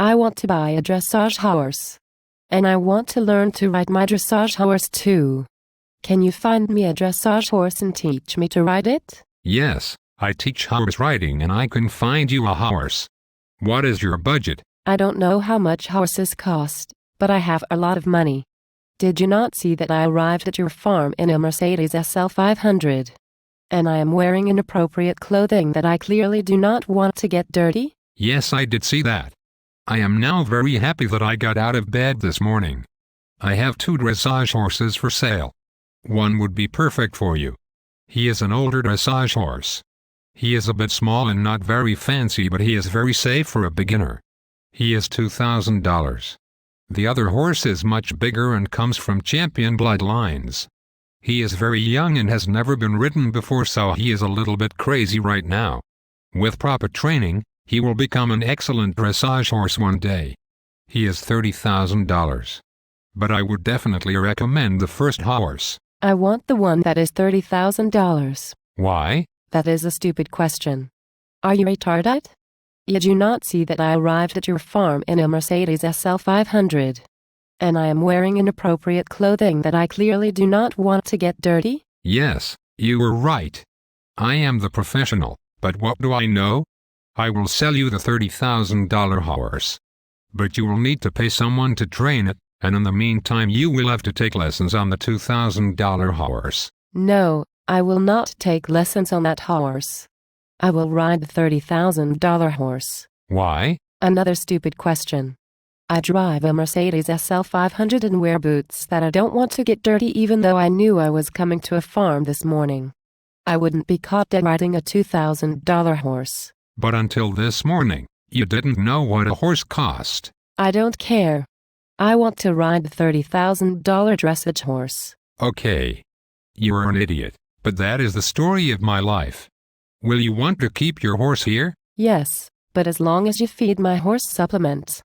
I want to buy a dressage horse. And I want to learn to ride my dressage horse too. Can you find me a dressage horse and teach me to ride it? Yes, I teach horse riding and I can find you a horse. What is your budget? I don't know how much horses cost, but I have a lot of money. Did you not see that I arrived at your farm in a Mercedes SL 500? And I am wearing inappropriate clothing that I clearly do not want to get dirty? Yes, I did see that. I am now very happy that I got out of bed this morning. I have 2 dressage horses for sale. One would be perfect for you. He is an older dressage horse. He is a bit small and not very fancy, but he is very safe for a beginner. He is $2,000. The other horse is much bigger and comes from champion bloodlines. He is very young and has never been ridden before, so he is a little bit crazy right now. With proper training, he will become an excellent dressage horse one day. He is $30,000. But I would definitely recommend the first horse. I want the one that is $30,000. Why? That is a stupid question. Are you retarded? You do not see that I arrived at your farm in a Mercedes SL 500. And I am wearing inappropriate clothing that I clearly do not want to get dirty? Yes, you were right. I am the professional, but what do I know? I will sell you the $30,000 horse. But you will need to pay someone to train it, and in the meantime you will have to take lessons on the $2,000 horse. No, I will not take lessons on that horse. I will ride the $30,000 horse. Why? Another stupid question. I drive a Mercedes SL 500 and wear boots that I don't want to get dirty, even though I knew I was coming to a farm this morning. I wouldn't be caught dead riding a $2,000 horse. But until this morning, you didn't know what a horse cost. I don't care. I want to ride the $30,000 dressage horse. Okay. You're an idiot, but that is the story of my life. Will you want to keep your horse here? Yes, but as long as you feed my horse supplements.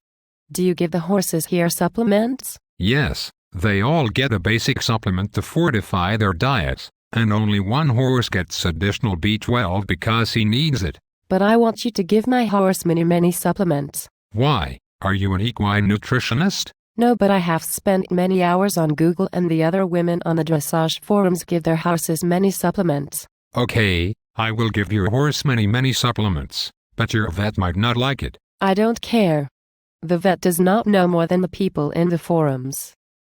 Do you give the horses here supplements? Yes, they all get a basic supplement to fortify their diet, and only one horse gets additional B12 because he needs it. But I want you to give my horse many supplements. Why? Are you an equine nutritionist? No, but I have spent many hours on Google, and the other women on the dressage forums give their horses many supplements. Okay, I will give your horse many supplements, but your vet might not like it. I don't care. The vet does not know more than the people in the forums.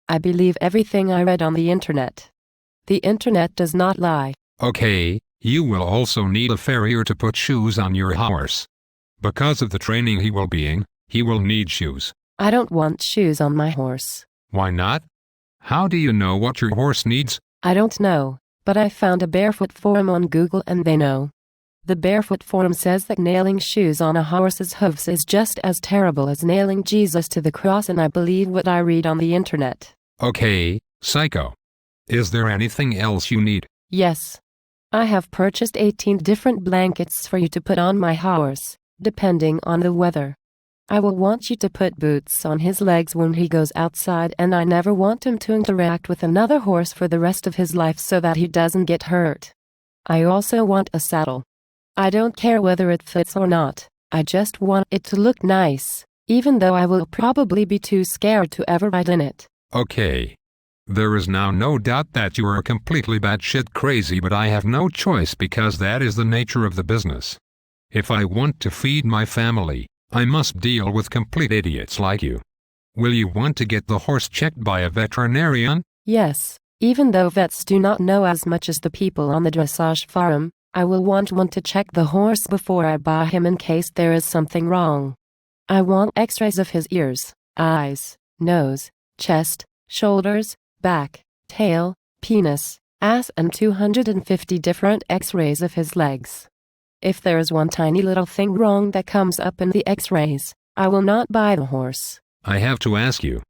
I believe everything I read on the internet. The internet does not lie. Okay, you will also need a farrier to put shoes on your horse. Because of the training he will need shoes. I don't want shoes on my horse. Why not? How do you know what your horse needs? I don't know, but I found a barefoot forum on Google and they know. The barefoot forum says that nailing shoes on a horse's hooves is just as terrible as nailing Jesus to the cross, and I believe what I read on the internet. Okay, psycho. Is there anything else you need? Yes. I have purchased 18 different blankets for you to put on my horse, depending on the weather. I will want you to put boots on his legs when he goes outside, and I never want him to interact with another horse for the rest of his life so that he doesn't get hurt. I also want a saddle. I don't care whether it fits or not, I just want it to look nice, even though I will probably be too scared to ever ride in it. Okay. There is now no doubt that you are completely batshit crazy, but I have no choice because that is the nature of the business. If I want to feed my family, I must deal with complete idiots like you. Will you want to get the horse checked by a veterinarian? Yes, even though vets do not know as much as the people on the dressage forum, I will want one to check the horse before I buy him in case there is something wrong. I want x-rays of his ears, eyes, nose, chest, shoulders, back, tail, penis, ass, and 250 different x-rays of his legs. If there is one tiny little thing wrong that comes up in the x-rays, I will not buy the horse. I have to ask you,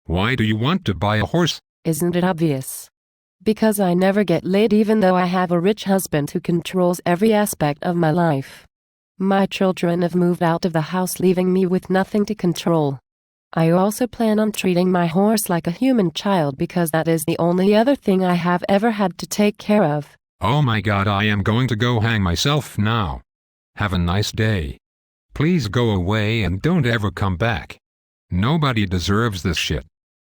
why do you want to buy a horse? Isn't it obvious? Because I never get laid, even though I have a rich husband who controls every aspect of my life. My children have moved out of the house, leaving me with nothing to control. I also plan on treating my horse like a human child because that is the only other thing I have ever had to take care of. Oh my God, I am going to go hang myself now. Have a nice day. Please go away and don't ever come back. Nobody deserves this shit.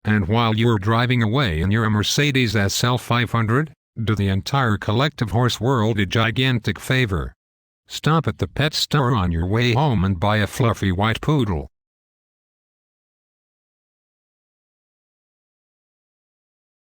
And while you're driving away in your Mercedes SL 500, do the entire collective horse world a gigantic favor. Stop at the pet store on your way home and buy a fluffy white poodle.